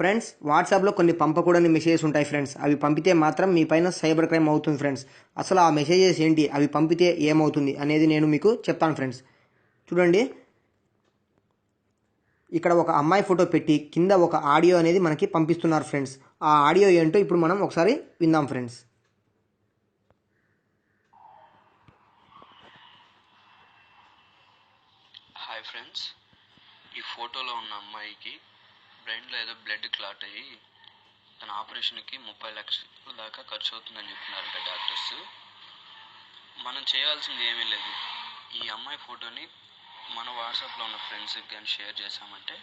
Friends వాట్సాప్లో కొన్ని పంపకూడని messages ఉంటాయి ఫ్రెండ్స్. అవి పంపితే మాత్రం మీ పైన సైబర్ క్రైమ్ అవుతుంది ఫ్రెండ్స్. అసలు ఆ మెసేజెస్ ఏంటి, అవి పంపితే ఏమవుతుంది అనేది నేను మీకు చెప్తాను ఫ్రెండ్స్. చూడండి, ఇక్కడ ఒక అమ్మాయి ఫోటో పెట్టి కింద ఒక ఆడియో అనేది మనకి పంపిస్తున్నారు ఫ్రెండ్స్. ఆ ఆడియో ఏంటో ఇప్పుడు మనం ఒకసారి విందాం ఫ్రెండ్స్. హాయ్ ఫ్రెండ్స్, ఈ ఫోటోలో ఉన్న అమ్మాయికి బ్రెయిన్లో ఏదో బ్లడ్ క్లాట్ అయ్యి తన ఆపరేషన్కి 30 లక్షల దాకా ఖర్చు అవుతుందని చెప్పినారంట డాక్టర్స్. మనం చేయాల్సింది ఏమీ లేదు. ఈ అమ్మాయి ఫోటోని మన వాట్సాప్లో ఉన్న ఫ్రెండ్స్కి కానీ షేర్ చేసామంటే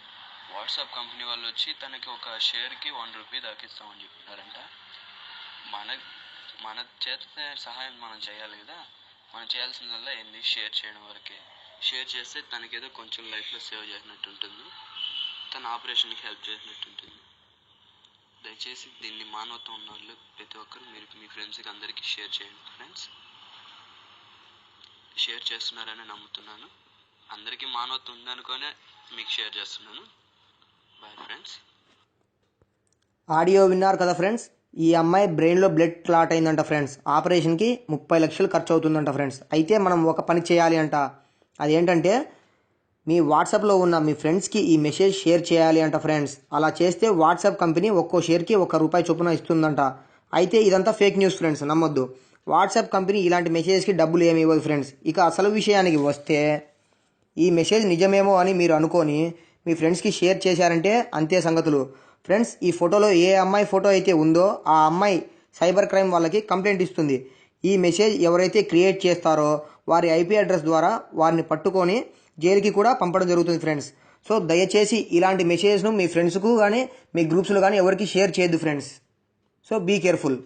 వాట్సాప్ కంపెనీ వాళ్ళు వచ్చి తనకి ఒక షేర్కి 1 రూపీ దాకా ఇస్తామని చెప్పినారంట. మన చేత సహాయం మనం చేయాలి కదా. మనం చేయాల్సిందల్లా ఏంది, షేర్ చేయడం వరకే. షేర్ చేస్తే తనకేదో కొంచెం లైఫ్లో సేవ్ చేసినట్టు ఉంటుంది, తన ఆపరేషన్కి హెల్ప్ చేసినట్టు ఉంటుంది. దయచేసి దీన్ని మానవత్వం ఉన్న వాళ్ళు ప్రతి ఒక్కరు మీరు మీ ఫ్రెండ్స్కి అందరికీ షేర్ చేయండి ఫ్రెండ్స్. షేర్ చేస్తున్నారని నమ్ముతున్నాను. అందరికీ మానవత్వం ఉందనుకోనే మీకు షేర్ చేస్తున్నాను. Bye friends. ఆడియో విన్నారు కదా ఫ్రెండ్స్. ఈ అమ్మాయి బ్రెయిన్లో బ్లడ్ క్లాట్ అయిందంట ఫ్రెండ్స్. ఆపరేషన్కి 30 లక్షలు ఖర్చు అవుతుందంట ఫ్రెండ్స్. అయితే మనం ఒక పని చేయాలి అంట. అదేంటంటే మీ వాట్సాప్లో ఉన్న మీ ఫ్రెండ్స్కి ఈ మెసేజ్ షేర్ చేయాలి అంట ఫ్రెండ్స్. అలా చేస్తే వాట్సాప్ కంపెనీ ఒక్కో షేర్కి 1 రూపాయి చొప్పున ఇస్తుందంట. అయితే ఇదంతా ఫేక్ న్యూస్ ఫ్రెండ్స్, నమ్మొద్దు. వాట్సాప్ కంపెనీ ఇలాంటి మెసేజ్కి డబ్బులు ఏమి ఇవ్వదు ఫ్రెండ్స్. ఇక అసలు విషయానికి వస్తే, ఈ మెసేజ్ నిజమేమో అని మీరు అనుకొని మీ ఫ్రెండ్స్కి షేర్ చేశారంటే అంతే సంగతులు ఫ్రెండ్స్. ఈ ఫోటోలో ఏ అమ్మాయి ఫోటో అయితే ఉందో ఆ అమ్మాయి సైబర్ క్రైమ్ వాళ్ళకి కంప్లైంట్ ఇస్తుంది. ఈ మెసేజ్ ఎవరైతే క్రియేట్ చేస్తారో వారి ఐపీ అడ్రస్ ద్వారా వారిని పట్టుకొని జైలుకి కూడా పంపడం జరుగుతుంది ఫ్రెండ్స్. సో దయచేసి ఇలాంటి మెసేజ్ను మీ ఫ్రెండ్స్కు కానీ మీ గ్రూప్స్లో కానీ ఎవరికి షేర్ చేయొద్దు ఫ్రెండ్స్. So be careful.